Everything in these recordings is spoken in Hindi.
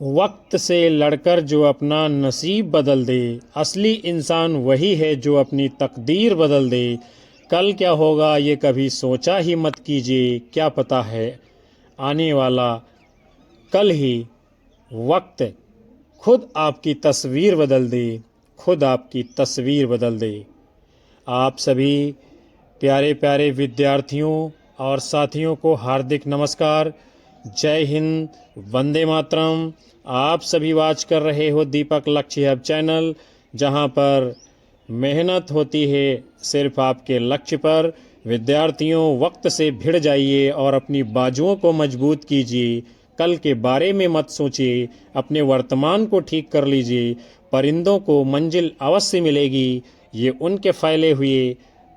वक्त से लड़कर जो अपना नसीब बदल दे, असली इंसान वही है जो अपनी तकदीर बदल दे। कल क्या होगा ये कभी सोचा ही मत कीजिए, क्या पता है आने वाला कल ही वक्त खुद आपकी तस्वीर बदल दे, खुद आपकी तस्वीर बदल दे। आप सभी प्यारे प्यारे विद्यार्थियों और साथियों को हार्दिक नमस्कार। जय हिंद, वंदे मातरम। आप सभी वाच कर रहे हो दीपक लक्ष्य हब चैनल, जहां पर मेहनत होती है सिर्फ आपके लक्ष्य पर। विद्यार्थियों, वक्त से भिड़ जाइए और अपनी बाजुओं को मजबूत कीजिए। कल के बारे में मत सोचिए, अपने वर्तमान को ठीक कर लीजिए। परिंदों को मंजिल अवश्य मिलेगी, ये उनके फैले हुए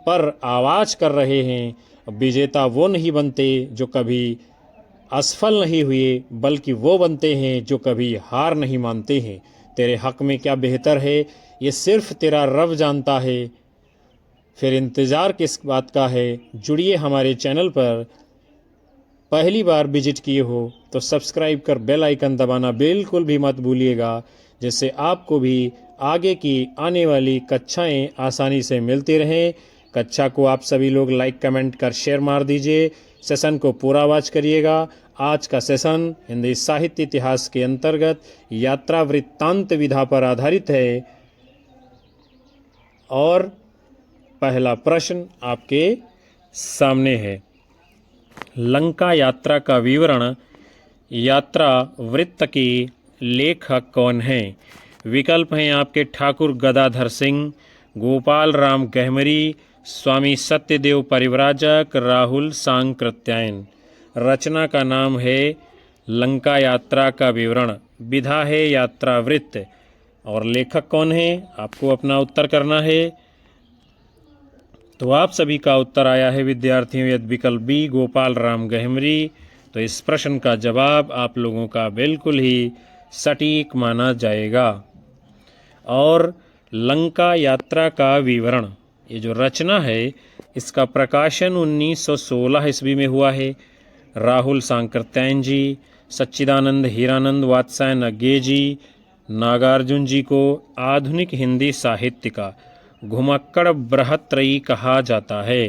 पर आवाज़ कर रहे हैं। विजेता वो नहीं बनते जो कभी असफल नहीं हुए, बल्कि वो बनते हैं जो कभी हार नहीं मानते हैं। तेरे हक में क्या बेहतर है ये सिर्फ तेरा रब जानता है। फिर इंतज़ार किस बात का है? जुड़िए हमारे चैनल पर। पहली बार विजिट किए हो तो सब्सक्राइब कर बेल आइकन दबाना बिल्कुल भी मत भूलिएगा, जिससे आपको भी आगे की आने वाली कक्षाएं आसानी से मिलती रहें। कक्षा को आप सभी लोग लाइक कमेंट कर शेयर मार दीजिए। सेशन को पूरा वॉच करिएगा। आज का सेशन हिंदी साहित्य इतिहास के अंतर्गत यात्रा वृत्तांत विधा पर आधारित है और पहला प्रश्न आपके सामने है। लंका यात्रा का विवरण। यात्रा वृत्त के लेखक कौन हैं? विकल्प हैं आपके ठाकुर गदाधर सिंह, गोपाल राम गहमरी, स्वामी सत्यदेव परिव्राजक, राहुल सांकृत्यायन। रचना का नाम है लंका यात्रा का विवरण, विधा है यात्रा वृत्त, और लेखक कौन है आपको अपना उत्तर करना है। तो आप सभी का उत्तर आया है विद्यार्थियों यदि विकल्प बी, गोपाल राम गहमरी। तो इस प्रश्न का जवाब आप लोगों का बिल्कुल ही सटीक माना जाएगा। और लंका यात्रा का विवरण, ये जो रचना है इसका प्रकाशन 1916 ईस्वी में हुआ है। राहुल सांकृत्यायन जी, सच्चिदानंद हीरानंद वात्स्यायन अज्ञे जी, नागार्जुन जी को आधुनिक हिंदी साहित्य का घुमक्कड़ बृहत्त्रयी कहा जाता है।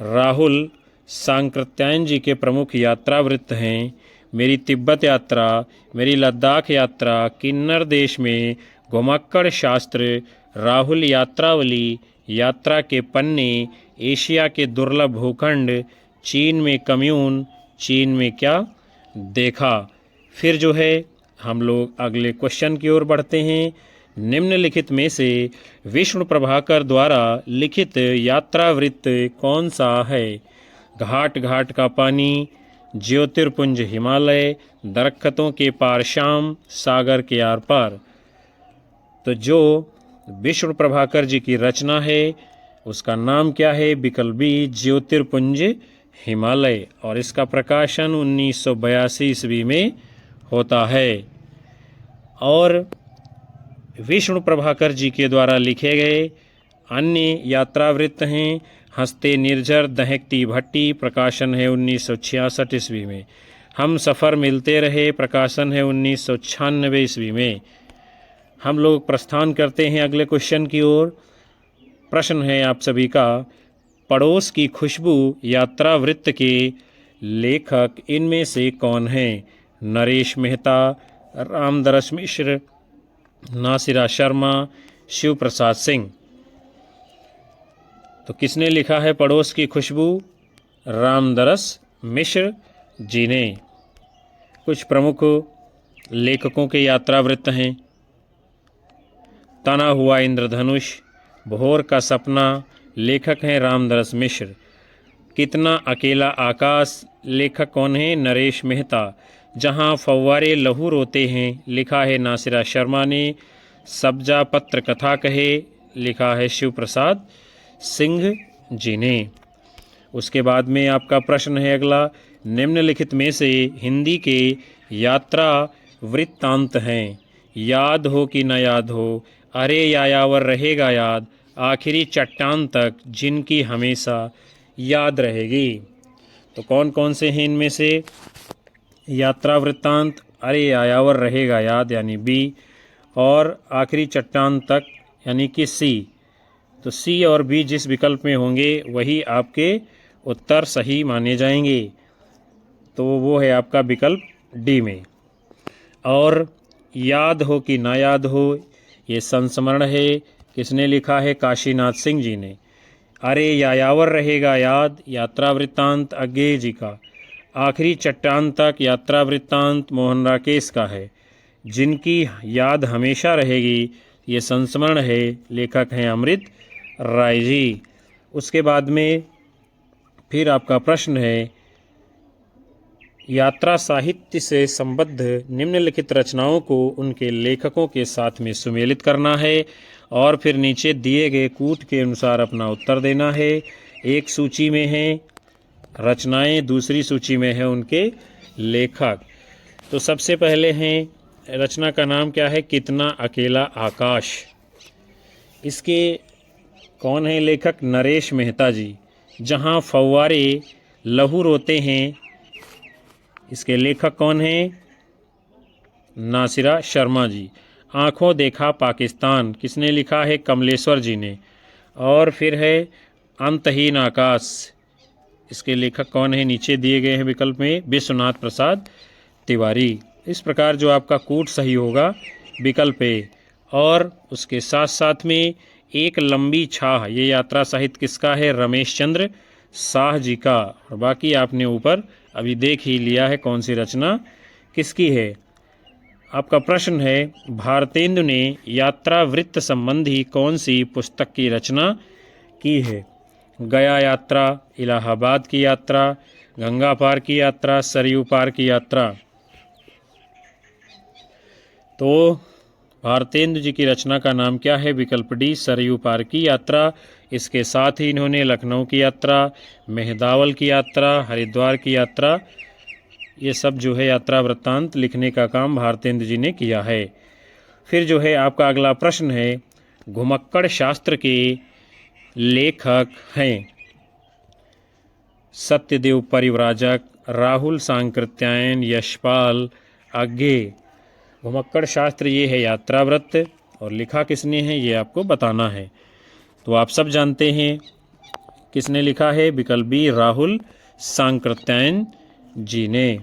राहुल सांकृत्यायन जी के प्रमुख यात्रा वृत्त हैं मेरी तिब्बत यात्रा, मेरी लद्दाख यात्रा, किन्नर देश में घुमक्कड़ शास्त्र, राहुल यात्रावली, यात्रा के पन्ने, एशिया के दुर्लभ भूखंड, चीन में कम्यून, चीन में क्या देखा। फिर जो है हम लोग अगले क्वेश्चन की ओर बढ़ते हैं। निम्नलिखित में से विष्णु प्रभाकर द्वारा लिखित यात्रा वृत्त कौन सा है? घाट घाट का पानी, ज्योतिर्पुंज हिमालय, दरख्तों के पार शाम, सागर के आर पार। तो जो विष्णु प्रभाकर जी की रचना है उसका नाम क्या है? विकल्प बी, ज्योतिर्पुंज हिमालय, और इसका प्रकाशन 1982 ईस्वी में होता है। और विष्णु प्रभाकर जी के द्वारा लिखे गए अन्य यात्रा वृत्त हैं हंसते निर्झर, दहकती भट्टी, प्रकाशन है 1966 ईस्वी में। हम सफ़र मिलते रहे, प्रकाशन है 1996 ईस्वी में। हम लोग प्रस्थान करते हैं अगले क्वेश्चन की ओर। प्रश्न है आप सभी का, पड़ोस की खुशबू यात्रा वृत्त के लेखक इनमें से कौन हैं? नरेश मेहता, रामदरस मिश्र, नासिरा शर्मा, शिव प्रसाद सिंह। तो किसने लिखा है पड़ोस की खुशबू? रामदरस मिश्र जी ने। कुछ प्रमुख लेखकों के यात्रा वृत्त हैं। तना हुआ इंद्रधनुष, भोर का सपना, लेखक हैं रामदरस मिश्र। कितना अकेला आकाश, लेखक कौन है? नरेश मेहता। जहाँ फव्वारे लहू रोते हैं, लिखा है नासिरा शर्मा ने। सब्जा पत्र कथा कहे, लिखा है शिव प्रसाद सिंह जी ने। उसके बाद में आपका प्रश्न है अगला, निम्नलिखित में से हिंदी के यात्रा वृत्तांत हैं। याद हो कि न याद हो, अरे यायावर रहेगा याद, आखिरी चट्टान तक जिनकी हमेशा याद रहेगी। तो कौन कौन से हैं इनमें से यात्रा वृत्तांत? अरे यायावर रहेगा याद यानी बी, और आखिरी चट्टान तक यानी कि सी। तो सी और बी जिस विकल्प में होंगे वही आपके उत्तर सही माने जाएंगे। तो वो है आपका विकल्प डी में। और याद हो कि ना याद हो, ये संस्मरण है, किसने लिखा है? काशीनाथ सिंह जी ने। अरे यायावर रहेगा याद यात्रा वृत्तांत अज्ञेय जी का। आखिरी चट्टान तक यात्रा वृत्तांत मोहन राकेश का है। जिनकी याद हमेशा रहेगी ये संस्मरण है, लेखक हैं अमृत राय जी। उसके बाद में फिर आपका प्रश्न है, यात्रा साहित्य से संबद्ध निम्नलिखित रचनाओं को उनके लेखकों के साथ में सुमेलित करना है और फिर नीचे दिए गए कूट के अनुसार अपना उत्तर देना है। एक सूची में है रचनाएं, दूसरी सूची में है उनके लेखक। तो सबसे पहले हैं, रचना का नाम क्या है? कितना अकेला आकाश। इसके कौन है लेखक? नरेश मेहता जी। जहां फव्वारे लहू रोते हैं, इसके लेखक कौन हैं? नासिरा शर्मा जी। आँखों देखा पाकिस्तान, किसने लिखा है? कमलेश्वर जी ने। और फिर है अंतहीन आकाश, इसके लेखक कौन है? नीचे दिए गए हैं विकल्प में विश्वनाथ प्रसाद तिवारी। इस प्रकार जो आपका कूट सही होगा विकल्प ए। और उसके साथ साथ में एक लंबी छाह, ये यात्रा साहित्य किसका है? रमेश चंद्र शाह जी का। और बाकी आपने ऊपर अभी देख ही लिया है कौन सी रचना किसकी है। आपका प्रश्न है, भारतेंदु ने यात्रा वृत्त संबंधी कौन सी पुस्तक की रचना की है? गया यात्रा, इलाहाबाद की यात्रा, गंगा पार की यात्रा, सरयू पार की यात्रा। तो भारतेंदु जी की रचना का नाम क्या है? विकल्प डी, सरयू पार की यात्रा। इसके साथ ही इन्होंने लखनऊ की यात्रा, मेहदावल की यात्रा, हरिद्वार की यात्रा, ये सब जो है यात्रा वृत्तांत लिखने का काम भारतेंदु जी ने किया है। फिर जो है आपका अगला प्रश्न है, घुमक्कड़ शास्त्र के लेखक हैं सत्यदेव परिव्राजक, राहुल सांकृत्यायन, यशपाल, अज्ञेय। घुमक्कड़ शास्त्र ये है यात्रा वृत्त, और लिखा किसने है ये आपको बताना है। तो आप सब जानते हैं किसने लिखा है? विकल्प बी, राहुल सांकृत्यायन जी ने।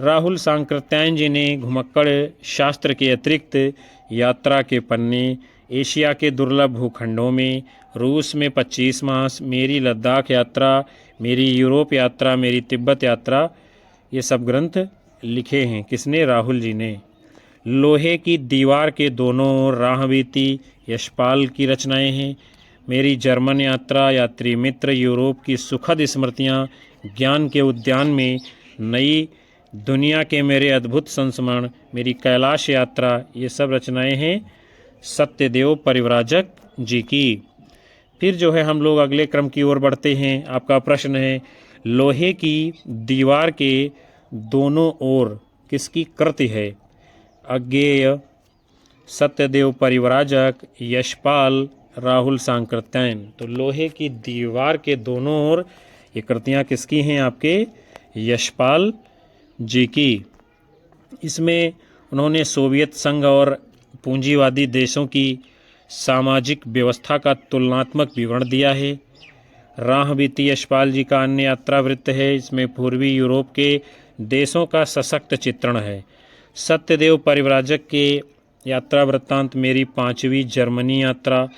राहुल सांकृत्यायन जी ने घुमक्कड़ शास्त्र के अतिरिक्त यात्रा के पन्ने, एशिया के दुर्लभ भूखंडों में, रूस में 25 मास, मेरी लद्दाख यात्रा, मेरी यूरोप यात्रा, मेरी तिब्बत यात्रा, ये सब ग्रंथ लिखे हैं। किसने? राहुल जी ने। लोहे की दीवार के दोनों ओर राह बीती, यशपाल की रचनाएं हैं। मेरी जर्मन यात्रा, यात्री मित्र, यूरोप की सुखद स्मृतियाँ, ज्ञान के उद्यान में, नई दुनिया के मेरे अद्भुत संस्मरण, मेरी कैलाश यात्रा, ये सब रचनाएं हैं सत्यदेव परिव्राजक जी की। फिर जो है हम लोग अगले क्रम की ओर बढ़ते हैं। आपका प्रश्न है, लोहे की दीवार के दोनों ओर किसकी कृति है? अज्ञेय, सत्यदेव परिव्राजक, यशपाल, राहुल सांकृत्यायन। तो लोहे की दीवार के दोनों ओर ये कृतियाँ किसकी हैं? आपके यशपाल जी की। इसमें उन्होंने सोवियत संघ और पूंजीवादी देशों की सामाजिक व्यवस्था का तुलनात्मक विवरण दिया है। राह बीती यशपाल जी का अन्य यात्रा वृत्त है, इसमें पूर्वी यूरोप के देशों का सशक्त चित्रण है। सत्यदेव परिव्राजक के यात्रा वृत्तांत मेरी 5वीं जर्मनी यात्रा।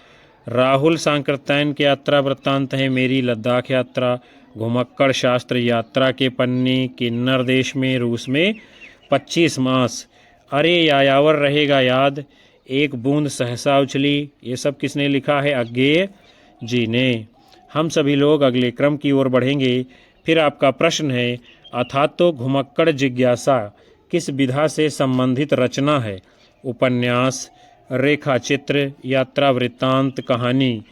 राहुल सांकृत्यायन के यात्रा वृत्तांत है मेरी लद्दाख यात्रा। घुमक्कड़ शास्त्र यात्रा के पन्ने, किन्नर देश में, रूस में 25 मास, अरे यायावर रहेगा याद, एक बूंद सहसा उछली, ये सब किसने लिखा है? अज्ञेय जी ने। हम सभी लोग अगले क्रम की ओर बढ़ेंगे। फिर आपका प्रश्न है, अथातो घुमक्कड़ जिज्ञासा किस विधा से संबंधित रचना है? उपन्यास, रेखा चित्र, यात्रा वृत्तांत, कहानी।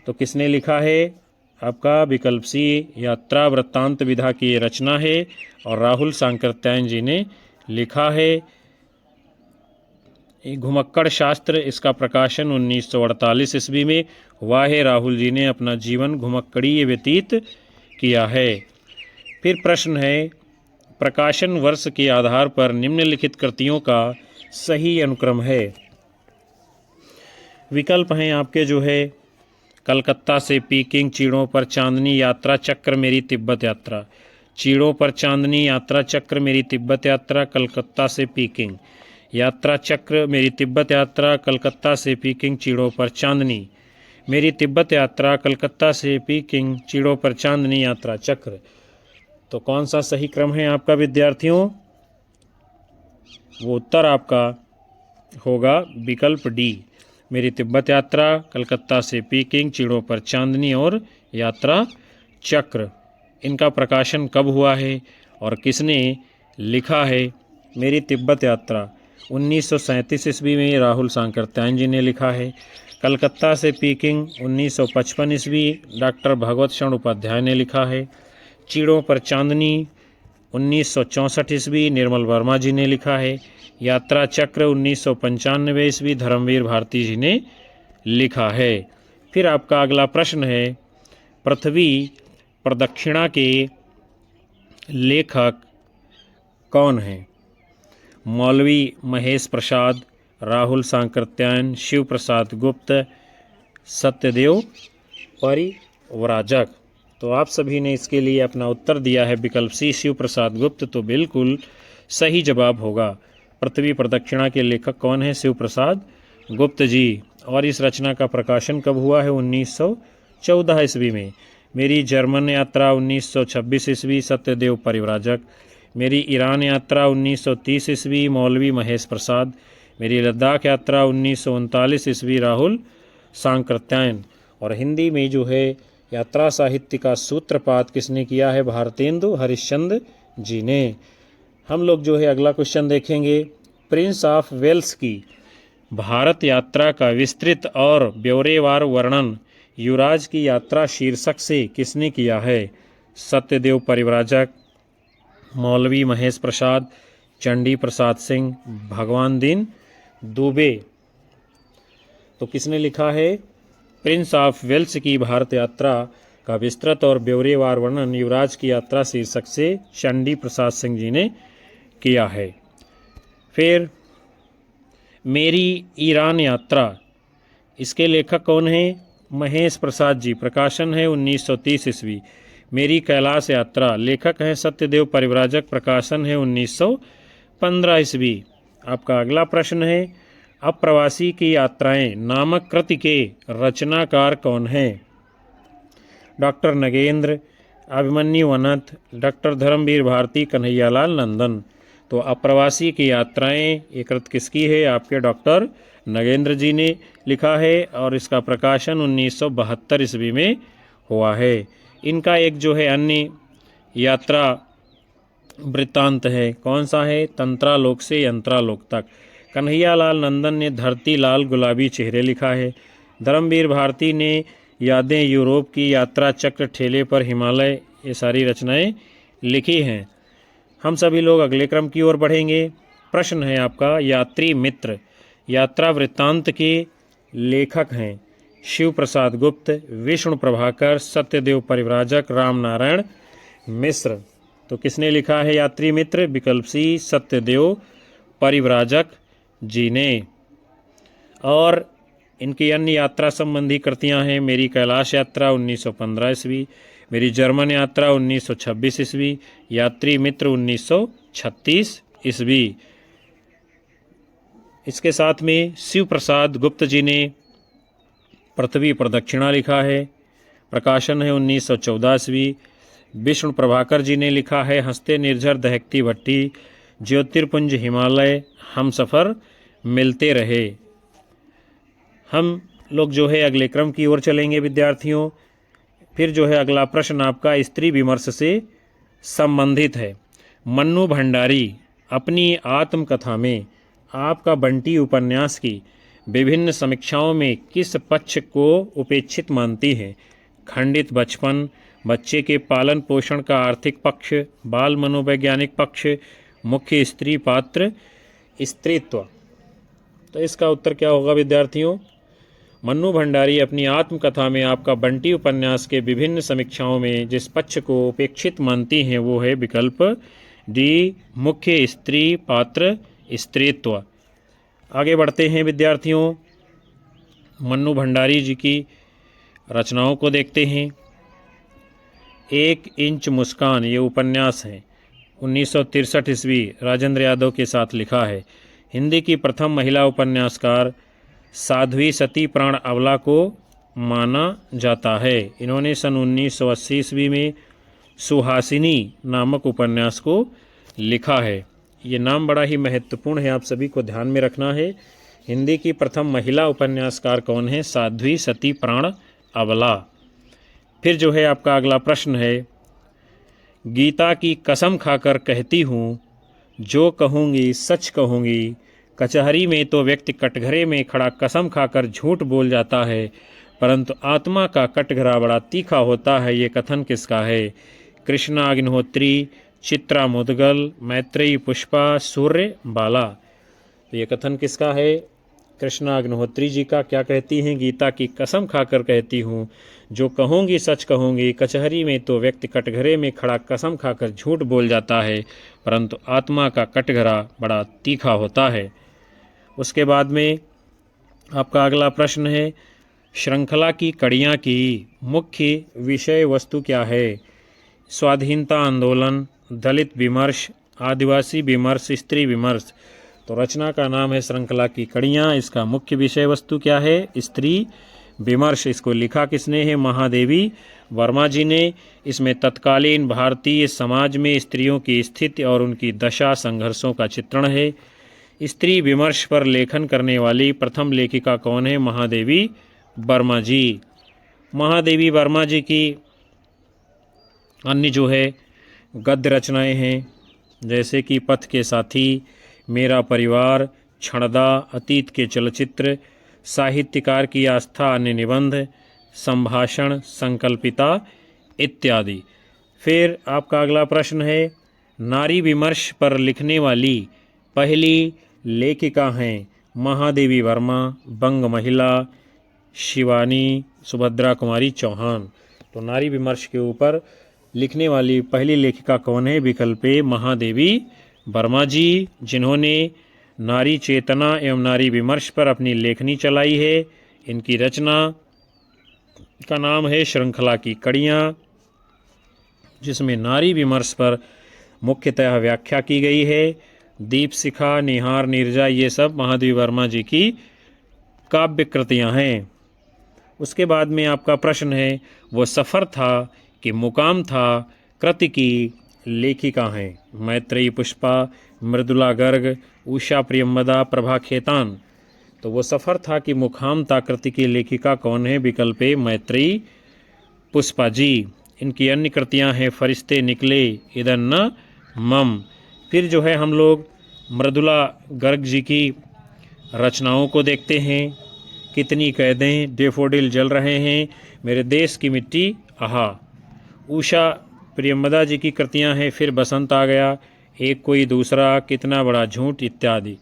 तो किसने लिखा है? आपका विकल्प सी, यात्रा वृत्तांत विधा की रचना है और राहुल सांकृत्यायन जी ने लिखा है। घुमक्कड़ शास्त्र, इसका प्रकाशन 1948 ईस्वी में हुआ है। राहुल जी ने अपना जीवन घुमक्कड़ीय व्यतीत किया है। फिर प्रश्न है, प्रकाशन वर्ष के आधार पर निम्नलिखित कृतियों का सही अनुक्रम है। विकल्प हैं आपके जो है कलकत्ता से पीकिंग, चीड़ों पर चांदनी, यात्रा चक्र, मेरी तिब्बत यात्रा। चीड़ों पर चांदनी, यात्रा चक्र, मेरी तिब्बत यात्रा, कलकत्ता से पीकिंग। यात्रा चक्र, मेरी तिब्बत यात्रा, कलकत्ता से पीकिंग, चीड़ों पर चांदनी। मेरी तिब्बत यात्रा, कलकत्ता से पीकिंग, चीड़ों पर चांदनी, यात्रा चक्र। तो कौन सा सही क्रम है आपका विद्यार्थियों? वो उत्तर आपका होगा विकल्प डी, मेरी तिब्बत यात्रा, कलकत्ता से पीकिंग, चीड़ों पर चांदनी और यात्रा चक्र। इनका प्रकाशन कब हुआ है और किसने लिखा है? मेरी तिब्बत यात्रा 1937 ईस्वी में राहुल सांकृत्यायन जी ने लिखा है। कलकत्ता से पीकिंग 1955 ईस्वी डॉक्टर भगवत शरण उपाध्याय ने लिखा है। चीड़ों पर चांदनी 1964 ईस्वी निर्मल वर्मा जी ने लिखा है। यात्रा चक्र 1995 ईस्वी धर्मवीर भारती जी ने लिखा है। फिर आपका अगला प्रश्न है, पृथ्वी प्रदक्षिणा के लेखक कौन हैं? मौलवी महेश प्रसाद, राहुल सांकृत्यायन, शिव प्रसाद गुप्त, सत्यदेव परिव्राजक। तो आप सभी ने इसके लिए अपना उत्तर दिया है विकल्प सी, शिव प्रसाद गुप्त। तो बिल्कुल सही जवाब होगा। पृथ्वी प्रदक्षिणा के लेखक कौन है? शिव प्रसाद गुप्त जी। और इस रचना का प्रकाशन कब हुआ है? 1914 ईस्वी में। मेरी जर्मन यात्रा 1926 ईस्वी, सत्यदेव परिव्राजक। मेरी ईरान यात्रा 1930 ईस्वी, मौलवी महेश प्रसाद। मेरी लद्दाख यात्रा 1939 ईस्वी, राहुल सांकृत्यायन। और हिंदी में जो है यात्रा साहित्य का सूत्रपात किसने किया है? भारतेंदु हरिश्चंद्र जी ने। हम लोग जो है अगला क्वेश्चन देखेंगे, प्रिंस ऑफ वेल्स की भारत यात्रा का विस्तृत और ब्यौरेवार वर्णन युवराज की यात्रा शीर्षक से किसने किया है? सत्यदेव परिव्राजक, मौलवी महेश प्रसाद, चंडी प्रसाद सिंह, भगवान दीन दुबे। तो किसने लिखा है? प्रिंस ऑफ वेल्स की भारत यात्रा का विस्तृत और ब्यौरेवार वर्णन युवराज की यात्रा शीर्षक से चंडी प्रसाद सिंह जी ने किया है। फिर मेरी ईरान यात्रा, इसके लेखक कौन हैं? महेश प्रसाद जी। प्रकाशन है 1930 ईस्वी। मेरी कैलाश यात्रा, लेखक हैं सत्यदेव परिव्राजक। प्रकाशन है 1915 ईस्वी। आपका अगला प्रश्न है, अप्रवासी की यात्राएं नामक कृति के रचनाकार कौन हैं? डॉक्टर नगेंद्र, अभिमन्यु अनंत, डॉक्टर धर्मवीर भारती, कन्हैयालाल नंदन। तो अप्रवासी की यात्राएं ये कृत किसकी है? आपके डॉक्टर नगेंद्र जी ने लिखा है और इसका प्रकाशन 1972 ईस्वी में हुआ है। इनका एक जो है अन्य यात्रा वृत्तांत है, कौन सा है? तंत्रालोक से यंत्रालोक तक। कन्हैयालाल नंदन ने धरती लाल गुलाबी चेहरे लिखा है। धर्मवीर भारती ने यादें यूरोप की, यात्रा चक्र, ठेले पर हिमालय, ये सारी रचनाएं लिखी हैं। हम सभी लोग अगले क्रम की ओर बढ़ेंगे। प्रश्न है आपका, यात्री मित्र यात्रा वृत्तांत के लेखक हैं शिव प्रसाद गुप्त, विष्णु प्रभाकर, सत्यदेव परिव्राजक, राम नारायण मिश्र। तो किसने लिखा है यात्री मित्र? विकल्प सी, सत्यदेव परिव्राजक जी ने। और इनकी अन्य यात्रा संबंधी कृतियां हैं, मेरी कैलाश यात्रा 1915 ईस्वी, मेरी जर्मन यात्रा 1926 ईस्वी, यात्री मित्र 1936 ईस्वी। इसके साथ में शिव प्रसाद गुप्त जी ने पृथ्वी प्रदक्षिणा लिखा है। प्रकाशन है 1914 ईस्वी। विष्णु प्रभाकर जी ने लिखा है हंसते निर्झर दहकती भट्टी, ज्योतिर्पुंज हिमालय, हम सफ़र मिलते रहे। हम लोग जो है अगले क्रम की ओर चलेंगे विद्यार्थियों। फिर जो है अगला प्रश्न आपका स्त्री विमर्श से संबंधित है। मन्नू भंडारी अपनी आत्मकथा में आपका बंटी उपन्यास की विभिन्न समीक्षाओं में किस पक्ष को उपेक्षित मानती है? खंडित बचपन, बच्चे के पालन पोषण का आर्थिक पक्ष, बाल मनोवैज्ञानिक पक्ष, मुख्य स्त्री पात्र, स्त्रीत्व। तो इसका उत्तर क्या होगा विद्यार्थियों? मन्नू भंडारी अपनी आत्मकथा में आपका बंटी उपन्यास के विभिन्न समीक्षाओं में जिस पक्ष को उपेक्षित मानती हैं वो है विकल्प डी मुख्य स्त्री पात्र स्त्रीत्व। आगे बढ़ते हैं विद्यार्थियों, मन्नू भंडारी जी की रचनाओं को देखते हैं। 1 इंच मुस्कान ये उपन्यास है, 1963 ईस्वी राजेंद्र यादव के साथ लिखा है। हिंदी की प्रथम महिला उपन्यासकार साध्वी सती प्राण अबला को माना जाता है। इन्होंने सन 1980 ईस्वी में सुहासिनी नामक उपन्यास को लिखा है। ये नाम बड़ा ही महत्वपूर्ण है, आप सभी को ध्यान में रखना है। हिंदी की प्रथम महिला उपन्यासकार कौन है? साध्वी सती प्राण अबला। फिर जो है आपका अगला प्रश्न है, गीता की कसम खाकर कहती हूँ, जो कहूँगी सच कहूँगी, कचहरी में तो व्यक्ति कटघरे में खड़ा कसम खाकर झूठ बोल जाता है, परंतु आत्मा का कटघरा बड़ा तीखा होता है। ये कथन किसका है? कृष्णा अग्निहोत्री, चित्रा मुदगल, मैत्रेयी पुष्पा, सूर्य बाला। तो ये कथन किसका है? कृष्णा अग्निहोत्री जी का। क्या कहती हैं? गीता की कसम खाकर कहती हूँ, जो कहूँगी सच कहूँगी, कचहरी में तो व्यक्ति कटघरे में खड़ा कसम खाकर झूठ बोल जाता है, परंतु आत्मा का कटघरा बड़ा तीखा होता है। उसके बाद में आपका अगला प्रश्न है, श्रृंखला की कड़ियाँ की मुख्य विषय वस्तु क्या है? स्वाधीनता आंदोलन, दलित विमर्श, आदिवासी विमर्श, स्त्री विमर्श। तो रचना का नाम है श्रृंखला की कड़ियाँ। इसका मुख्य विषय वस्तु क्या है? स्त्री विमर्श। इसको लिखा किसने है? महादेवी वर्मा जी ने। इसमें तत्कालीन भारतीय समाज में स्त्रियों की स्थिति और उनकी दशा संघर्षों का चित्रण है। स्त्री विमर्श पर लेखन करने वाली प्रथम लेखिका कौन है? महादेवी वर्मा जी। महादेवी वर्मा जी की अन्य जो है गद्य रचनाएं हैं, जैसे कि पथ के साथी, मेरा परिवार, क्षणदा, अतीत के चलचित्र, साहित्यकार की आस्था, अन्य निबंध, संभाषण, संकल्पिता इत्यादि। फिर आपका अगला प्रश्न है, नारी विमर्श पर लिखने वाली पहली लेखिका हैं महादेवी वर्मा, बंग महिला, शिवानी सुभद्रा कुमारी चौहान। तो नारी विमर्श के ऊपर लिखने वाली पहली लेखिका कौन है? विकल्प ए महादेवी वर्मा जी, जिन्होंने नारी चेतना एवं नारी विमर्श पर अपनी लेखनी चलाई है। इनकी रचना का नाम है श्रृंखला की कड़ियाँ, जिसमें नारी विमर्श पर मुख्यतः व्याख्या की गई है। दीप शिखा, निहार, नीरजा, ये सब महादेवी वर्मा जी की काव्य कृतियाँ हैं। उसके बाद में आपका प्रश्न है, वो सफ़र था कि मुकाम था कृति की लेखिका हैं? मैत्रेयी पुष्पा, मृदुला गर्ग, उषा प्रियंवदा, प्रभा खेतान। तो वो सफ़र था कि मुकाम था कृति की लेखिका कौन है? विकल्प ए मैत्रेयी पुष्पा जी। इनकी अन्य कृतियाँ हैं फरिश्ते निकले, इधर न मम। फिर जो है हम लोग मृदुला गर्ग जी की रचनाओं को देखते हैं। कितनी कैदें, डेफोडिल जल रहे हैं, मेरे देश की मिट्टी आहा। उषा प्रियंवदा जी की कृतियां हैं फिर बसंत आ गया, एक कोई दूसरा, कितना बड़ा झूठ इत्यादि।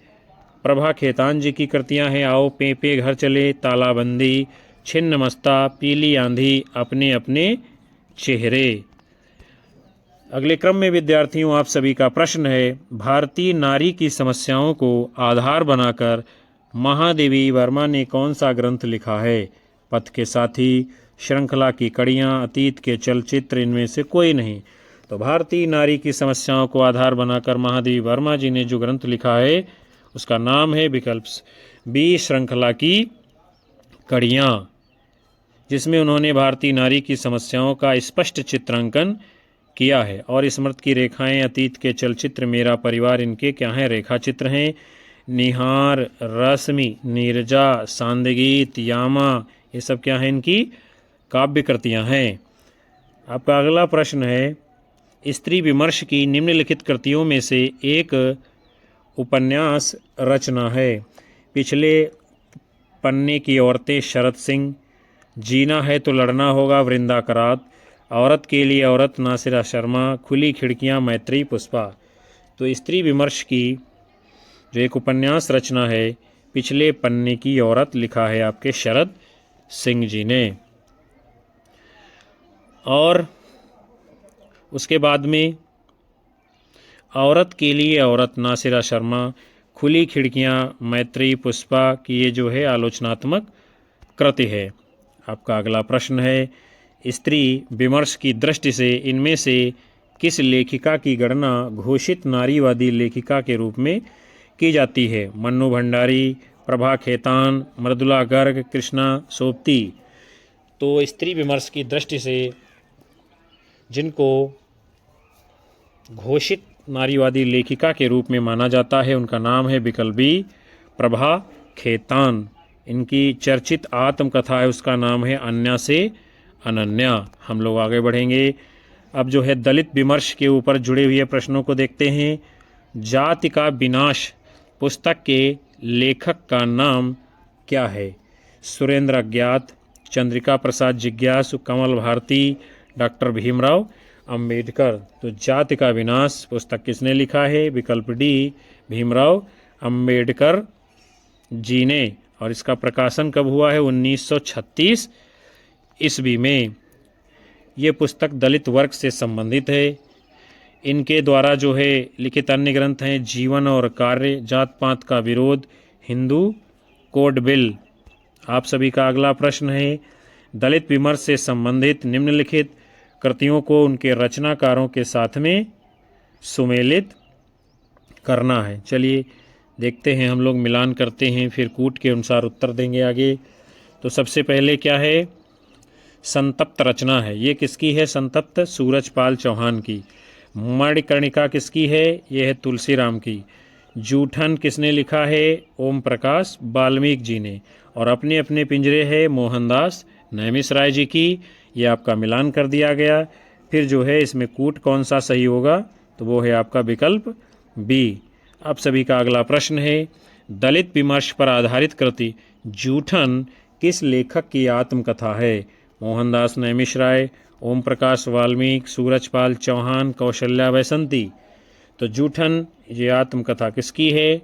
प्रभा खेतान जी की कृतियां हैं आओ पेपे घर चले, तालाबंदी, छिन्न मस्ता, पीली आंधी, अपने अपने चेहरे। अगले क्रम में विद्यार्थियों आप सभी का प्रश्न है, भारतीय नारी की समस्याओं को आधार बनाकर महादेवी वर्मा ने कौन सा ग्रंथ लिखा है? पथ के साथी, श्रृंखला की कड़ियाँ, अतीत के चलचित्र, इनमें से कोई नहीं। तो भारतीय नारी की समस्याओं को आधार बनाकर महादेवी वर्मा जी ने जो ग्रंथ लिखा है उसका नाम है विकल्प बी श्रृंखला की कड़ियाँ, जिसमें उन्होंने भारतीय नारी की समस्याओं का स्पष्ट चित्रांकन किया है। और स्मृति की रेखाएं, अतीत के चलचित्र, मेरा परिवार, इनके क्या हैं? रेखा चित्र हैं। निहार, रश्मि, नीरजा, सांदगीत, यामा, ये सब क्या हैं? इनकी काव्य कृतियाँ हैं। आपका अगला प्रश्न है, स्त्री विमर्श की निम्नलिखित कृतियों में से एक उपन्यास रचना है। पिछले पन्ने की औरतें, शरद सिंह, जीना है तो लड़ना होगा, वृंदा करात, औरत के लिए औरत, नासिरा शर्मा, खुली खिड़कियां, मैत्रेयी पुष्पा। तो स्त्री विमर्श की जो एक उपन्यास रचना है, पिछले पन्ने की औरत, लिखा है आपके शरद सिंह जी ने। और उसके बाद में औरत के लिए औरत नासिरा शर्मा, खुली खिड़कियाँ मैत्री पुष्पा की ये जो है आलोचनात्मक कृति है। आपका अगला प्रश्न है, स्त्री विमर्श की दृष्टि से इनमें से किस लेखिका की गणना घोषित नारीवादी लेखिका के रूप में की जाती है? मन्नू भंडारी, प्रभा खेतान, मृदुला गर्ग, कृष्णा सोबती। तो स्त्री विमर्श की दृष्टि से जिनको घोषित नारीवादी लेखिका के रूप में माना जाता है उनका नाम है विकल्प बी प्रभा खेतान। इनकी चर्चित आत्मकथा है उसका नाम है अन्या से अनन्या। हम लोग आगे बढ़ेंगे। अब जो है दलित विमर्श के ऊपर जुड़े हुए प्रश्नों को देखते हैं। जाति का विनाश पुस्तक के लेखक का नाम क्या है? सुरेंद्र अज्ञात, चंद्रिका प्रसाद जिज्ञासु, कमल भारती, डॉक्टर भीमराव अंबेडकर। तो जाति का विनाश पुस्तक किसने लिखा है? विकल्प डी भीमराव अंबेडकर जी ने। और इसका प्रकाशन कब हुआ है? 1936 ईस्वी में। ये पुस्तक दलित वर्ग से संबंधित है। इनके द्वारा जो है लिखित अन्य ग्रंथ हैं जीवन और कार्य, जात पात का विरोध, हिंदू कोड बिल। आप सभी का अगला प्रश्न है, दलित विमर्श से संबंधित निम्नलिखित कृतियों को उनके रचनाकारों के साथ में सुमेलित करना है। चलिए देखते हैं, हम लोग मिलान करते हैं फिर कूट के अनुसार उत्तर देंगे आगे। तो सबसे पहले क्या है? संतप्त रचना है। ये किसकी है? संतप्त सूरजपाल चौहान की। मणिकर्णिका किसकी है? ये है तुलसीराम की। जूठन किसने लिखा है? ओम प्रकाश वाल्मीकि जी ने। और अपने अपने पिंजरे है मोहनदास नैमिषराय जी की। ये आपका मिलान कर दिया गया। फिर जो है इसमें कूट कौन सा सही होगा? तो वो है आपका विकल्प बी। अब सभी का अगला प्रश्न है, दलित विमर्श पर आधारित कृति जूठन किस लेखक की आत्मकथा है? मोहनदास नैमिषराय, ओम प्रकाश वाल्मीकि, सूरजपाल चौहान, कौशल्या वैसंती। तो जूठन ये आत्मकथा किसकी है?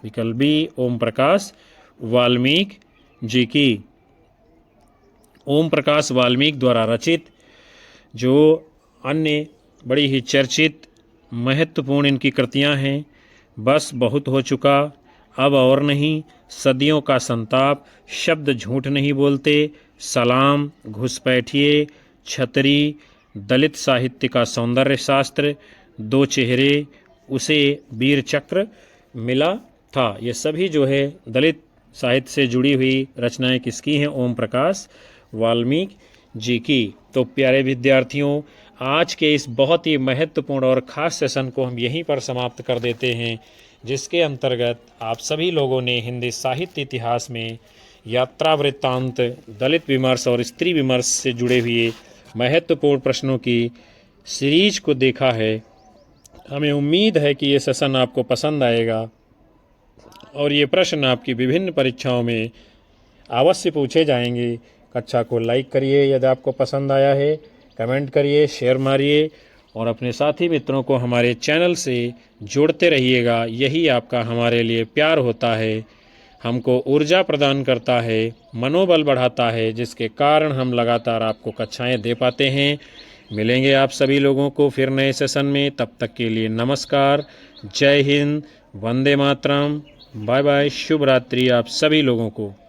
विकल्प बी ओम प्रकाश वाल्मीकि जी की। ओम प्रकाश वाल्मीकि द्वारा रचित जो अन्य बड़ी ही चर्चित महत्वपूर्ण इनकी कृतियां हैं, बस बहुत हो चुका, अब और नहीं, सदियों का संताप, शब्द झूठ नहीं बोलते, सलाम, घुसपैठिए, छतरी, दलित साहित्य का सौंदर्य शास्त्र, दो चेहरे, उसे वीर चक्र मिला था। ये सभी जो है दलित साहित्य से जुड़ी हुई रचनाएं किसकी हैं? ओम प्रकाश वाल्मीकि जी की। तो प्यारे विद्यार्थियों, आज के इस बहुत ही महत्वपूर्ण और ख़ास सेशन को हम यहीं पर समाप्त कर देते हैं, जिसके अंतर्गत आप सभी लोगों ने हिंदी साहित्य इतिहास में यात्रा वृत्तांत, दलित विमर्श और स्त्री विमर्श से जुड़े हुए महत्वपूर्ण प्रश्नों की सीरीज को देखा है। हमें उम्मीद है कि ये सेशन आपको पसंद आएगा और ये प्रश्न आपकी विभिन्न परीक्षाओं में अवश्य पूछे जाएंगे। कक्षा को लाइक करिए यदि आपको पसंद आया है, कमेंट करिए, शेयर मारिए और अपने साथी मित्रों को हमारे चैनल से जोड़ते रहिएगा। यही आपका हमारे लिए प्यार होता है, हमको ऊर्जा प्रदान करता है, मनोबल बढ़ाता है, जिसके कारण हम लगातार आपको कक्षाएं दे पाते हैं। मिलेंगे आप सभी लोगों को फिर नए सेशन में। तब तक के लिए नमस्कार, जय हिंद, वंदे मातरम, बाय बाय, शुभ रात्रि आप सभी लोगों को।